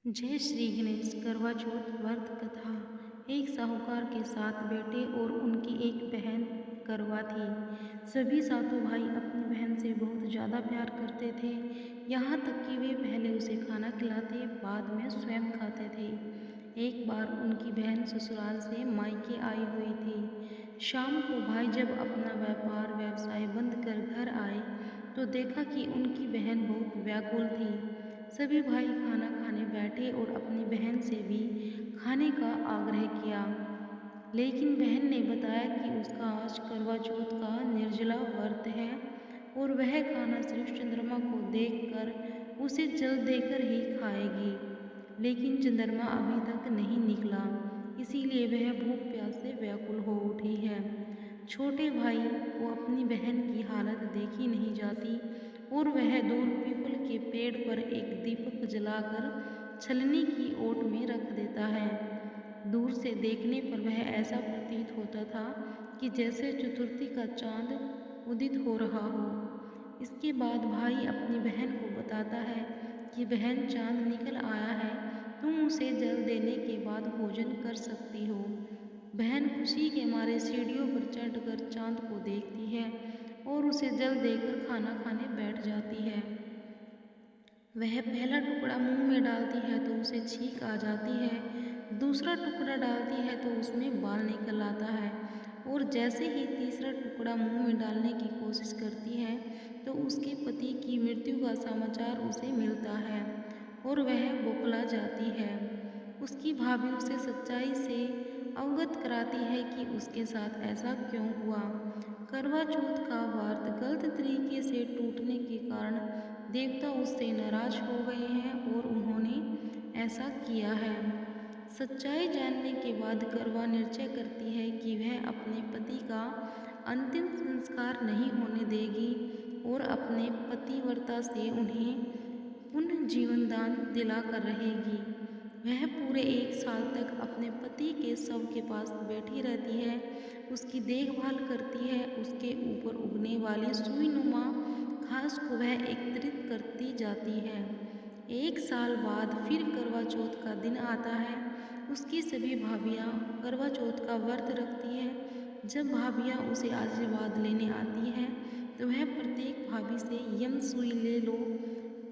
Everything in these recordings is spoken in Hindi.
जय श्री गणेश। करवा चौथ व्रत कथा। एक साहूकार के 7 बेटे और उनकी एक बहन करवा थी। सभी सातों भाई अपनी बहन से बहुत ज़्यादा प्यार करते थे, यहाँ तक कि वे पहले उसे खाना खिलाते, बाद में स्वयं खाते थे। एक बार उनकी बहन ससुराल से मायके आई हुई थी। शाम को भाई जब अपना व्यापार व्यवसाय बंद कर घर आए तो देखा कि उनकी बहन बहुत व्याकुल थी। सभी भाई खाना खाने बैठे और अपनी बहन से भी खाने का आग्रह किया, लेकिन बहन ने बताया कि उसका आज करवा चौथ का निर्जला व्रत है और वह खाना सिर्फ चंद्रमा को देखकर उसे जल देकर ही खाएगी। लेकिन चंद्रमा अभी तक नहीं निकला, इसीलिए वह भूख प्यास से व्याकुल हो उठी है। छोटे भाई को अपनी बहन की हालत देखी नहीं जाती और वह दूर पीपल के पेड़ पर एक दीपक जलाकर छलनी की ओट में रख देता है। दूर से देखने पर वह ऐसा प्रतीत होता था कि जैसे चतुर्थी का चांद उदित हो रहा हो। इसके बाद भाई अपनी बहन को बताता है कि बहन, चांद निकल आया है, तुम उसे जल देने के बाद भोजन कर सकती हो। बहन खुशी के मारे सीढ़ियों पर चढ़कर चांद को देखती है और उसे जल देकर खाना खाने बैठ जाती है। वह पहला टुकड़ा मुंह में डालती है तो उसे छींक आ जाती है, दूसरा टुकड़ा डालती है तो उसमें बाल निकल आता है और जैसे ही तीसरा टुकड़ा मुंह में डालने की कोशिश करती है तो उसके पति की मृत्यु का समाचार उसे मिलता है और वह बौखला जाती है। उसकी भाभी उसे सच्चाई से अवगत कराती है कि उसके साथ ऐसा क्यों हुआ। करवा चौथ का व्रत गलत तरीके से टूटने के कारण देवता उससे नाराज हो गए हैं और उन्होंने ऐसा किया है। सच्चाई जानने के बाद करवा निश्चय करती है कि वह अपने पति का अंतिम संस्कार नहीं होने देगी और अपने पतिव्रता से उन्हें पुनः जीवन दान दिलाकर रहेगी। वह पूरे 1 साल तक अपने पति के शव के पास बैठी रहती है, उसकी देखभाल करती है, उसके ऊपर उगने वाली सुईनुमा घास को वह एकत्रित करती जाती है। 1 साल बाद फिर करवा चौथ का दिन आता है। उसकी सभी भाभियाँ करवा चौथ का व्रत रखती हैं। जब भाभियाँ उसे आशीर्वाद लेने आती हैं तो वह प्रत्येक भाभी से यम सुई ले लो,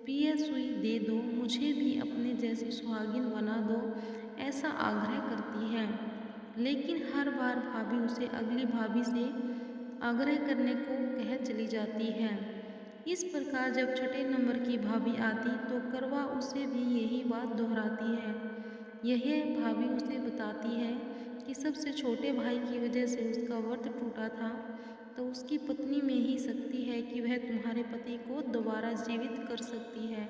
प्रिय सुई दे दो, मुझे भी अपने जैसी सुहागिन बना दो, ऐसा आग्रह करती है। लेकिन हर बार भाभी उसे अगली भाभी से आग्रह करने को कह चली जाती है। इस प्रकार जब छठे नंबर की भाभी आती तो करवा उसे भी यही बात दोहराती है। यह भाभी उसे बताती है कि सबसे छोटे भाई की वजह से उसका व्रत टूटा था, तो उसकी पत्नी में ही शक्ति है कि वह तुम्हारे पति को दोबारा जीवित कर सकती है।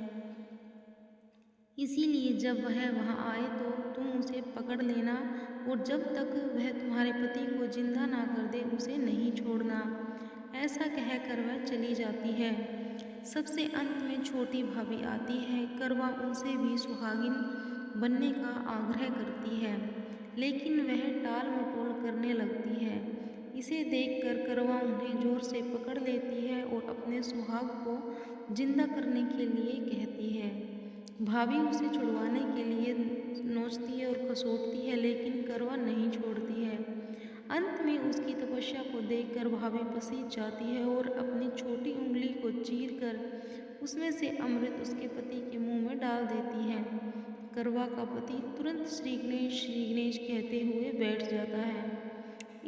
इसीलिए जब वह वहाँ आए तो तुम उसे पकड़ लेना और जब तक वह तुम्हारे पति को जिंदा ना कर दे उसे नहीं छोड़ना। ऐसा कहकर वह चली जाती है। सबसे अंत में छोटी भाभी आती है। करवा उनसे भी सुहागिन बनने का आग्रह करती है, लेकिन वह टाल मटोल करने लगती है। इसे देखकर करवा उन्हें जोर से पकड़ लेती है और अपने सुहाग को जिंदा करने के लिए कहती है। भाभी उसे छुड़वाने के लिए नोचती है और खसोटती है, लेकिन करवा नहीं छोड़ती है। अंत में उसकी तपस्या को देखकर भाभी पसीज जाती है और अपनी छोटी उंगली को चीरकर उसमें से अमृत उसके पति के मुंह में डाल देती है। करवा का पति तुरंत श्री गणेश कहते हुए बैठ जाता है।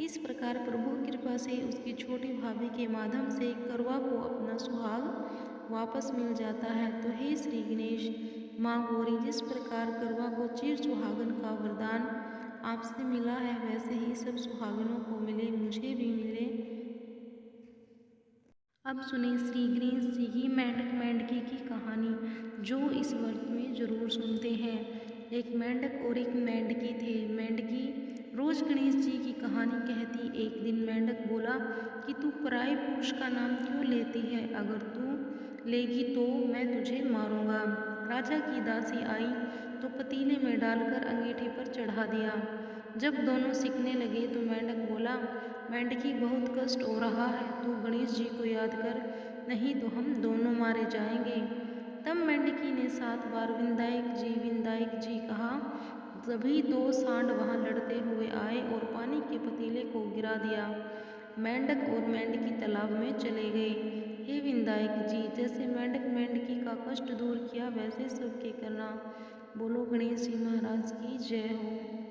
इस प्रकार प्रभु कृपा से उसकी छोटी भाभी के माध्यम से करवा को अपना सुहाग वापस मिल जाता है। तो हे श्री गणेश, माँ गौरी, जिस प्रकार करवा को चिर सुहागन का वरदान आपसे मिला है वैसे ही सब सुहागनों को मिले, मुझे भी मिले। अब सुने श्री गणेश जी की मेंढक मेंढकी की कहानी, जो इस व्रत में जरूर सुनते हैं। एक मेंढक और एक मेंढकी थे। मेंढकी रोज गणेश जी की कहानी कहती। एक दिन मेंढक बोला कि तू पराये पुरुष का नाम क्यों लेती है? अगर तू लेगी तो मैं तुझे मारूंगा। राजा की दासी आई तो पतीले में डालकर अंगीठी पर चढ़ा दिया। जब दोनों सीखने लगे तो मेंढक बोला, मेंढकी, बहुत कष्ट हो रहा है, तू गणेश जी को याद कर, नहीं तो हम दोनों मारे जाएंगे। तब मेंढकी ने 7 बार विंदायक सभी दो सांड वहां लड़ते हुए आए और पानी के पतीले को गिरा दिया। मेंढक और मेंढकी तालाब में चले गए। हे विनायक जी, जैसे मेंढक मेंढकी का कष्ट दूर किया वैसे सबके करना। बोलो गणेश जी महाराज की जय हो।